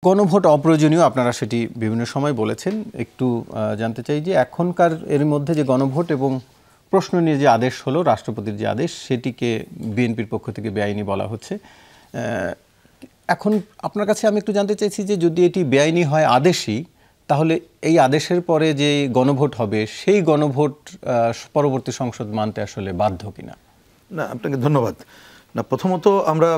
গণভোট অপ্রয়োজনীয়, আপনারা সেটি বিভিন্ন সময় বলেছেন। একটু জানতে চাই যে এখনকার এর মধ্যে যে গণভোট এবং প্রশ্ন নিয়ে যে আদেশ হলো, রাষ্ট্রপতির যে আদেশ, সেটিকে বিএনপির পক্ষ থেকে বেআইনি বলা হচ্ছে। এখন আপনার কাছে আমি একটু জানতে চাইছি যে যদি এটি বেআইনি হয় আদেশই, তাহলে এই আদেশের পরে যে গণভোট হবে সেই গণভোট পরবর্তী সংসদ মানতে আসলে বাধ্য কিনা? না, আপনাকে ধন্যবাদ। না, প্রথমত আমরা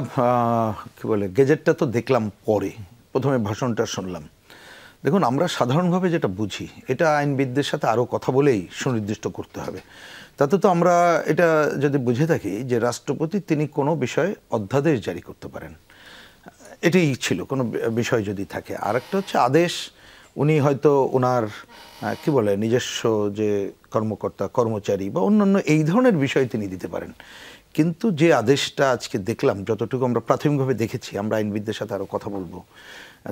কি বলে গেজেটটা তো দেখলাম পরে, প্রথমে ভাষণটা শুনলাম। দেখুন, আমরা সাধারণভাবে যেটা বুঝি, এটা আইনবিদদের সাথে আরও কথা বলেই সুনির্দিষ্ট করতে হবে। তাতে তো আমরা এটা যদি বুঝে থাকি যে রাষ্ট্রপতি তিনি কোনো বিষয়ে অধ্যাদেশ জারি করতে পারেন, এটাই ছিল কোনো বিষয় যদি থাকে। আর একটা হচ্ছে আদেশ, উনি হয়তো ওনার কি বলে নিজস্ব যে কর্মকর্তা কর্মচারী বা অন্যান্য এই ধরনের বিষয় তিনি দিতে পারেন। কিন্তু যে আদেশটা আজকে দেখলাম, যতটুকু আমরা প্রাথমিকভাবে দেখেছি, আমরা আইনবিদদের সাথে আরও কথা বলবো,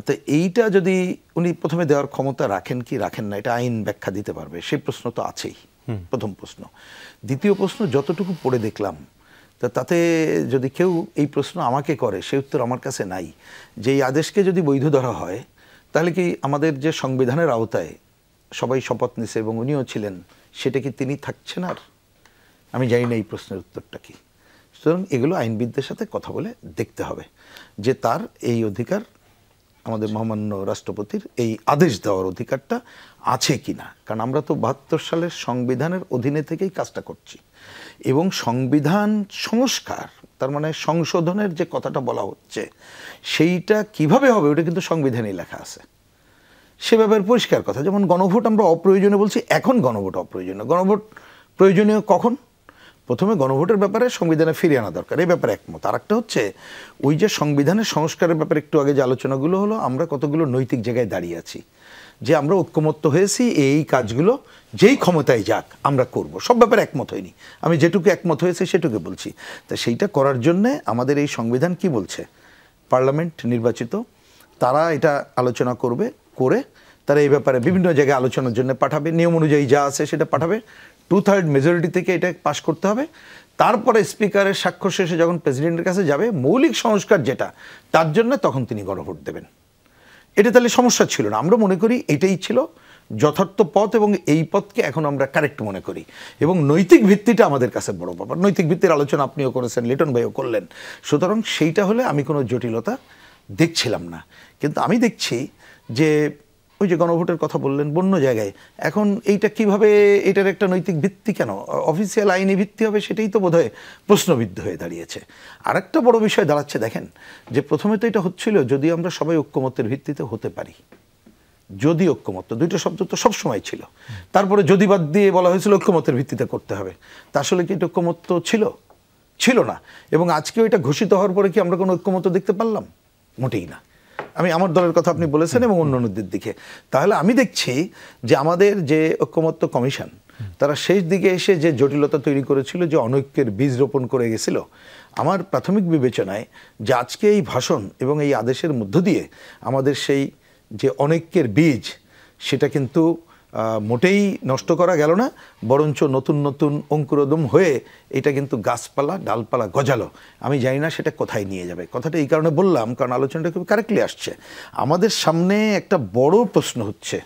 তো এইটা যদি উনি প্রথমে দেওয়ার ক্ষমতা রাখেন কি রাখেন না, এটা আইন ব্যাখ্যা দিতে পারবে, সেই প্রশ্ন তো আছেই, প্রথম প্রশ্ন। দ্বিতীয় প্রশ্ন, যতটুকু পড়ে দেখলাম, তাতে যদি কেউ এই প্রশ্ন আমাকে করে, সেই উত্তর আমার কাছে নাই। যে এই আদেশকে যদি বৈধ ধরা হয়, তাহলে কি আমাদের যে সংবিধানের আওতায় সবাই শপথ নিছে এবং উনিও ছিলেন, সেটা কি তিনি থাকছেন? আর আমি জানি না এই প্রশ্নের উত্তরটা কি। সুতরাং এগুলো আইনবিদদের সাথে কথা বলে দেখতে হবে যে তার এই অধিকার, আমাদের মহামান্য রাষ্ট্রপতির এই আদেশ দেওয়ার অধিকারটা আছে কি না। কারণ আমরা তো ৭২ সালের সংবিধানের অধীনে থেকেই কাজটা করছি, এবং সংবিধান সংস্কার, তার মানে সংশোধনের যে কথাটা বলা হচ্ছে, সেইটা কিভাবে হবে ওটা কিন্তু সংবিধানেই লেখা আছে। সে ব্যাপারে পরিষ্কার কথা। যেমন গণভোট আমরা অপ্রয়োজনীয় বলছি, এখন গণভোট অপ্রয়োজনীয়। গণভোট প্রয়োজনীয় কখন? প্রথমে গণভোটের ব্যাপারে সংবিধানে ফিরিয়ে আনা দরকার, এই ব্যাপারে একমত। আর একটা হচ্ছে ওই যে সংবিধানের সংস্কারের ব্যাপারে একটু আগে যে আলোচনাগুলো হলো, আমরা কতগুলো নৈতিক জায়গায় দাঁড়িয়ে আছি যে আমরা ঐক্যমত্য হয়েছি এই কাজগুলো যেই ক্ষমতায় যাক আমরা করব। সব ব্যাপারে একমত হয়নি, আমি যেটুকু একমত হয়েছে সেটুকু বলছি। তা সেইটা করার জন্যে আমাদের এই সংবিধান কি বলছে, পার্লামেন্ট নির্বাচিত তারা এটা আলোচনা করবে, করে তারা এই ব্যাপারে বিভিন্ন জায়গায় আলোচনার জন্য পাঠাবে, নিয়ম অনুযায়ী যা আছে সেটা পাঠাবে, 2/3 মেজরিটি থেকে এটা পাশ করতে হবে। তারপরে স্পিকারের স্বাক্ষর শেষে যখন প্রেসিডেন্টের কাছে যাবে, মৌলিক সংস্কার যেটা, তার জন্য তখন তিনি গণভোট দেবেন। এটা তাহলে সমস্যা ছিল না। আমরা মনে করি এটাই ছিল যথার্থ পথ, এবং এই পথকে এখন আমরা কারেক্ট মনে করি। এবং নৈতিক ভিত্তিটা আমাদের কাছে বড় ব্যাপার। নৈতিক ভিত্তির আলোচনা আপনিও করেছেন, লিটন ভাইও করলেন। সুতরাং সেইটা হলে আমি কোনো জটিলতা দেখছিলাম না। কিন্তু আমি দেখছি যে ওই যে গণভোটের কথা বললেন বন্য জায়গায়, এখন এইটা কিভাবে, এটার একটা নৈতিক ভিত্তি কেন, অফিসিয়াল আইনি ভিত্তি হবে, সেটাই তো বোধহয় প্রশ্নবিদ্ধ হয়ে দাঁড়িয়েছে। আর একটা বড় বিষয় দাঁড়াচ্ছে, দেখেন যে প্রথমে তো এটা হচ্ছিল যদি আমরা সবাই ঐক্যমত্যের ভিত্তিতে হতে পারি, যদি ঐক্যমত্য, দুইটা শব্দ তো সবসময় ছিল। তারপরে যদি বাদ দিয়ে বলা হয়েছিল ঐক্যমত্যের ভিত্তিতে করতে হবে। তা আসলে কি এটা ঐক্যমত্য ছিল? ছিল না। এবং আজকেও এটা ঘোষিত হওয়ার পরে কি আমরা কোনো ঐক্যমত্য দেখতে পারলাম? মোটেই না। আমি আমার দলের কথা আপনি বলেছেন এবং অন্যান্যদের দিকে, তাহলে আমি দেখছি যে আমাদের যে ঐক্যমত্য কমিশন, তারা শেষ দিকে এসে যে জটিলতা তৈরি করেছিল, যে অনৈক্যের বীজ রোপণ করে গেছিল, আমার প্রাথমিক বিবেচনায় যে আজকে এই ভাষণ এবং এই আদেশের মধ্য দিয়ে আমাদের সেই যে অনৈক্যের বীজ, সেটা কিন্তু মোটেই নষ্ট করা গেল না, বরঞ্চ নতুন নতুন অঙ্কুরোদ্গম হয়ে এটা কিন্তু গাছপালা ডালপালা গজালো। আমি জানি না সেটা কোথায় নিয়ে যাবে। কথাটা এই কারণে বললাম, কারণ আলোচনাটা খুব কারেক্টলি আসছে। আমাদের সামনে একটা বড় প্রশ্ন হচ্ছে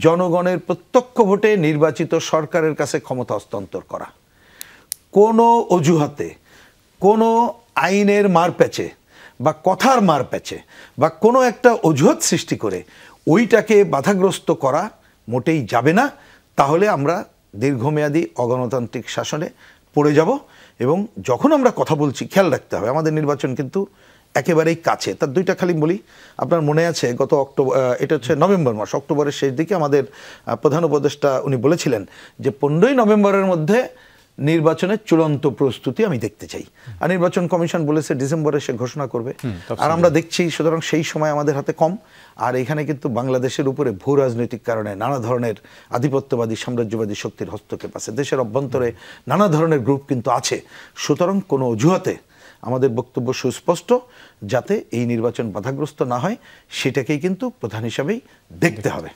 জনগণের প্রত্যক্ষ ভোটে নির্বাচিত সরকারের কাছে ক্ষমতা হস্তান্তর করা। কোনো অজুহাতে, কোনো আইনের মারপ্যাচে বা কথার মারপ্যাচে বা কোনো একটা অজুহাত সৃষ্টি করে ওইটাকে বাধাগ্রস্ত করা মোটেই যাবে না। তাহলে আমরা দীর্ঘমেয়াদী অগণতান্ত্রিক শাসনে পড়ে যাব। এবং যখন আমরা কথা বলছি, খেয়াল রাখতে হবে আমাদের নির্বাচন কিন্তু একেবারেই কাছে। তার দুইটা খালি বলি, আপনার মনে আছে গত অক্টোবর, এটা হচ্ছে নভেম্বর মাস, অক্টোবরের শেষ দিকে আমাদের প্রধান উপদেষ্টা উনি বলেছিলেন যে 15ই নভেম্বরের মধ্যে নির্বাচনের চূড়ান্ত প্রস্তুতি আমি দেখতে চাই। আর নির্বাচন কমিশন বলেছে ডিসেম্বরে সে ঘোষণা করবে। আর আমরা দেখছি, সুতরাং সেই সময় আমাদের হাতে কম। আর এখানে কিন্তু বাংলাদেশের উপরে ভূ রাজনৈতিক কারণে নানা ধরনের আধিপত্যবাদী সাম্রাজ্যবাদী শক্তির হস্তক্ষেপ আছে, দেশের অভ্যন্তরে নানা ধরনের গ্রুপ কিন্তু আছে। সুতরাং কোনো অজুহাতে আমাদের বক্তব্য সুস্পষ্ট, যাতে এই নির্বাচন বাধাগ্রস্ত না হয়, সেটাকেই কিন্তু প্রধান হিসাবেই দেখতে হবে।